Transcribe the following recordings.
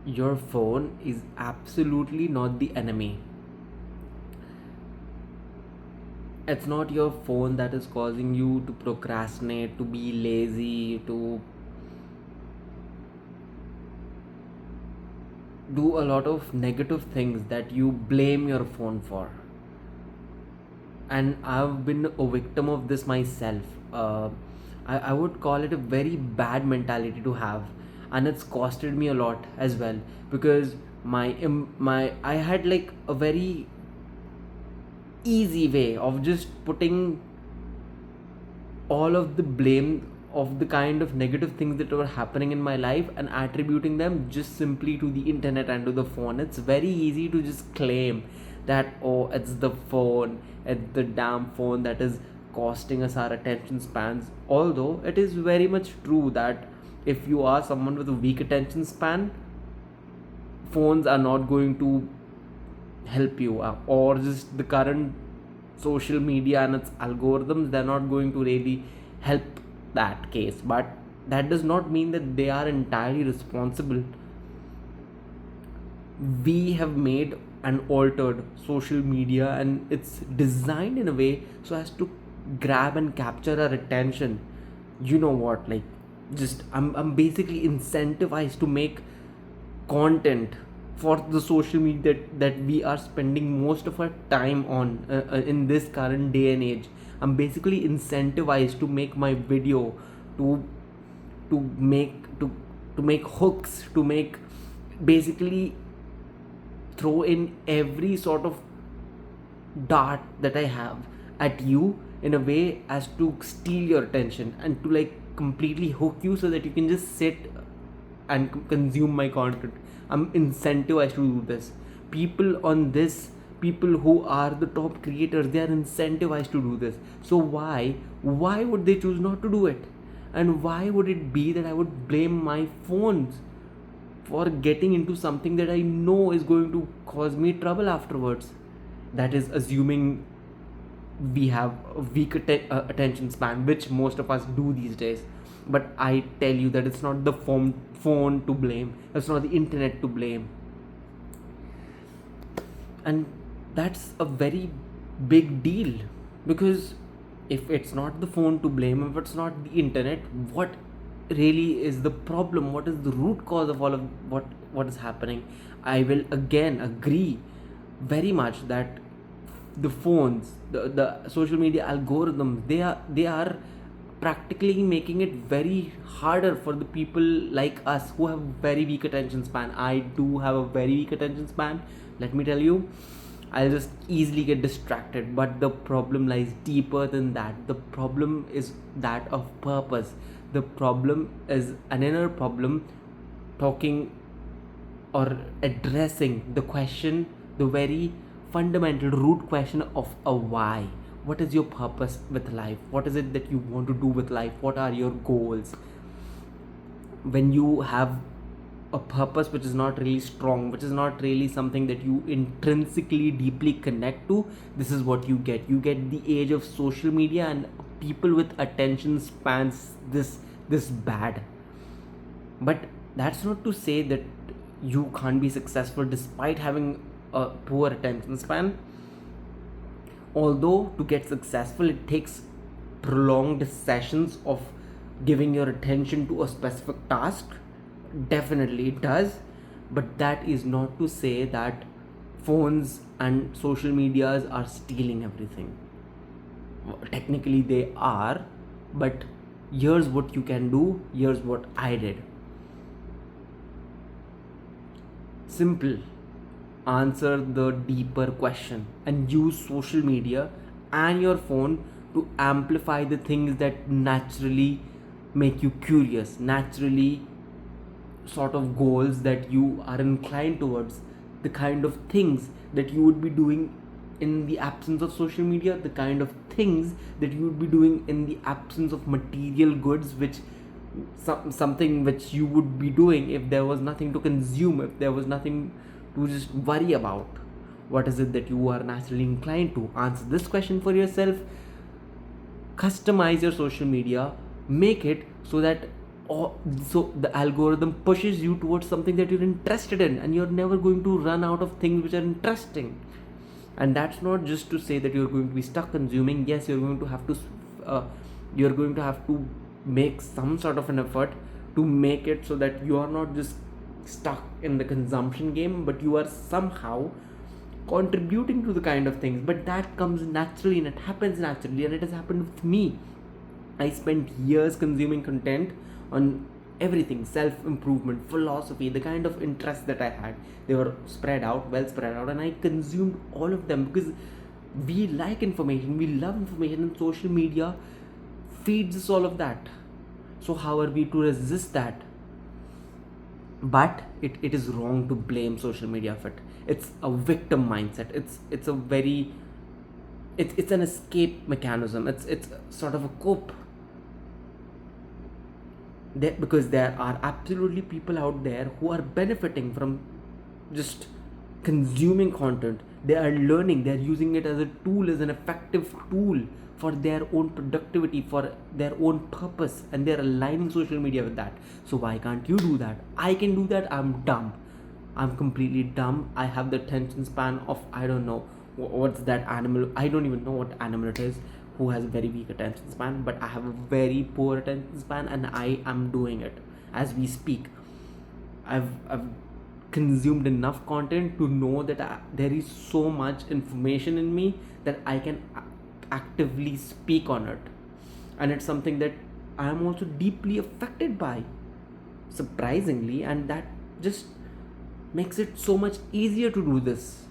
Your phone is absolutely not the enemy. It's not your phone that is causing you to procrastinate, to be lazy, to do a lot of negative things that you blame your phone for. And I've been a victim of this myself. I would call it a very bad mentality to have, and it's costed me a lot as well, because my I had like a very easy way of just putting all of the blame of the kind of negative things that were happening in my life and attributing them just simply to the internet and to the phone. It's very easy to just claim that, oh, it's the phone, it's the damn phone that is costing us our attention spans. Although it is very much true that if you are someone with a weak attention span, phones are not going to help you, or just the current social media and its algorithms, they're not going to really help that case. But that does not mean that they are entirely responsible. We have made and altered social media, and it's designed in a way so as to grab and capture our attention. You know what, like, just I'm basically incentivized to make content for the social media that we are spending most of our time on, in this current day and age. I'm basically incentivized to make my video, to to make to make hooks, to make, basically throw in every sort of dart that I have at you in a way as to steal your attention and to like completely hook you so that you can just sit and consume my content. I'm incentivized to do this. People on this, people who are the top creators, they are incentivized to do this. So why would they choose not to do it? And why would it be that I would blame my phones for getting into something that I know is going to cause me trouble afterwards? That is assuming we have a weak attention span, which most of us do these days. But I tell you that it's not the phone to blame, it's not the internet to blame. And that's a very big deal, because if it's not the phone to blame, if it's not the internet, what really is the problem? What is the root cause of all of what is happening? I will again agree very much that the phones, the social media algorithms, they are practically making it very harder for the people like us who have very weak attention span. I do have a very weak attention span, let me tell you. I'll just easily get distracted, but the problem lies deeper than that. The problem is that of purpose. The problem is an inner problem, talking or addressing the question, the very fundamental root question of a why. What is your purpose with life? What is it that you want to do with life? What are your goals? When you have a purpose which is not really strong, which is not really something that you intrinsically deeply connect to, this is what you get. You get the age of social media and people with attention spans this bad. But that's not to say that you can't be successful despite having a poor attention span. Although to get successful it takes prolonged sessions of giving your attention to a specific task, definitely it does. But that is not to say that phones and social medias are stealing everything. Technically they are, but here's what you can do, here's what I did. Simple. Answer the deeper question and use social media and your phone to amplify the things that naturally make you curious, naturally sort of goals that you are inclined towards, the kind of things that you would be doing in the absence of social media, the kind of things that you would be doing in the absence of material goods, which something which you would be doing if there was nothing to consume, if there was nothing to just worry about. What is it that you are naturally inclined to? Answer this question for yourself. Customize your social media, make it so that or so the algorithm pushes you towards something that you're interested in, and you're never going to run out of things which are interesting. And that's not just to say that you're going to be stuck consuming. Yes, you're going to have to uh, you're going to have to make some sort of an effort to make it so that you are not just stuck in the consumption game, but you are somehow contributing to the kind of things. But that comes naturally, and it happens naturally, and it has happened with me. I spent years consuming content on everything: self improvement, philosophy, the kind of interests that I had. They were spread out, well spread out, and I consumed all of them because we like information, we love information, and social media feeds us all of that. So, how are we to resist that? But it is wrong to blame social media for it. It's a victim mindset. It's a very it's an escape mechanism. It's sort of a cope that, because there are absolutely people out there who are benefiting from just consuming content. They are learning, they are using it as a tool, as an effective tool for their own productivity, for their own purpose, and they're aligning social media with that. So why can't you do that? I can do that. I'm dumb. I'm completely dumb. I have the attention span of, I don't know what's that animal. I don't even know what animal it is who has a very weak attention span, but I have a very poor attention span, and I am doing it as we speak. I've consumed enough content to know that there is so much information in me that I can actively speak on it, and it's something that I am also deeply affected by, surprisingly, and that just makes it so much easier to do this.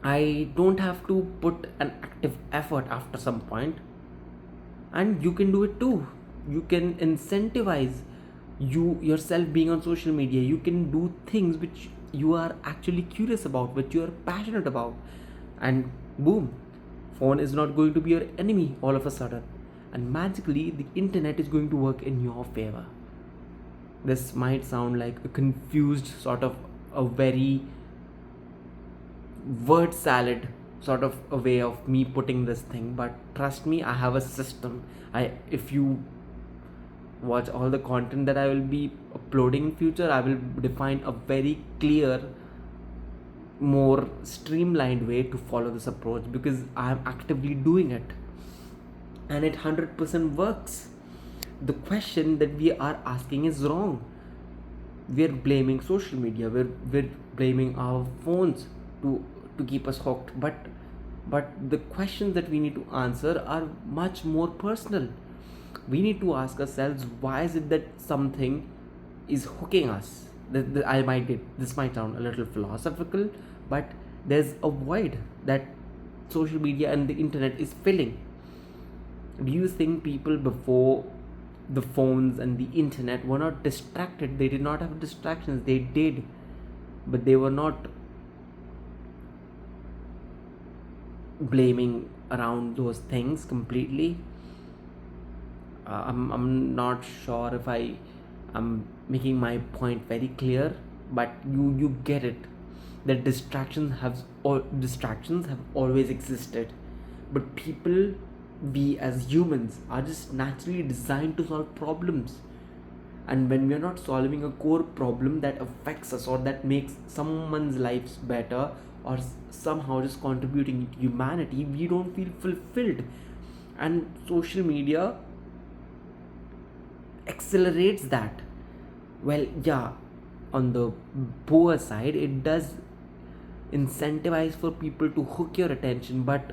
I don't have to put an active effort after some point, and you can do it too. You can incentivize yourself being on social media. You can do things which you are actually curious about, which you are passionate about, and boom, phone is not going to be your enemy all of a sudden, and magically the internet is going to work in your favor. This might sound like a confused sort of a very word salad sort of a way of me putting this thing, but trust me, I have a system. If you watch all the content that I will be uploading in future, I will define a very clear, more streamlined way to follow this approach, because I am actively doing it, and it 100% works. The question that we are asking is wrong. We're blaming social media, we're blaming our phones to keep us hooked, but the questions that we need to answer are much more personal. We need to ask ourselves, why is it that something is hooking us? This might sound a little philosophical, but there's a void that social media and the internet is filling. Do you think people before the phones and the internet were not distracted? They did not have distractions. They did, but they were not blaming around those things completely. I'm not sure if I'm making my point very clear, but you get it. That distractions have always existed, but people, we as humans, are just naturally designed to solve problems. And when we are not solving a core problem that affects us, or that makes someone's lives better, or somehow just contributing to humanity, we don't feel fulfilled. And social media accelerates that. Well, yeah, on the poor side, it does incentivize for people to hook your attention, but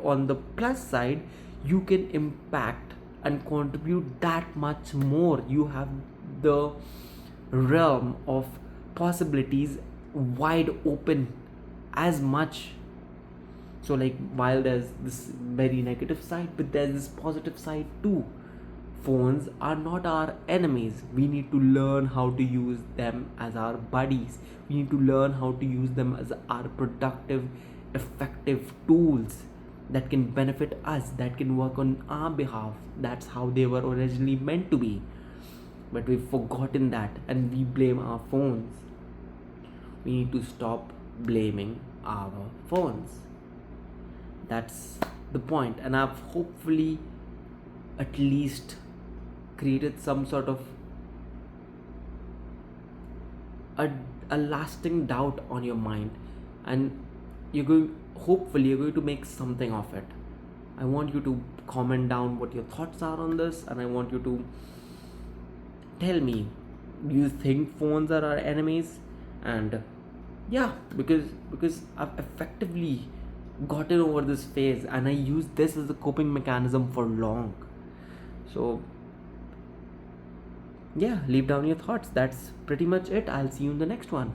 on the plus side, you can impact and contribute that much more. You have the realm of possibilities wide open as much. So, like, while there's this very negative side, but there's this positive side too. Phones are not our enemies. We need to learn how to use them as our buddies. We need to learn how to use them as our productive, effective tools that can benefit us, that can work on our behalf. That's how they were originally meant to be. But we've forgotten that, and we blame our phones. We need to stop blaming our phones. That's the point, and I've hopefully at least created some sort of a, a lasting doubt on your mind, and you're going hopefully you're going to make something of it. I want you to comment down what your thoughts are on this, and I want you to tell me, do you think phones are our enemies? And yeah, because I've effectively gotten over this phase, and I use this as a coping mechanism for long. So yeah, leave down your thoughts. That's pretty much it. I'll see you in the next one.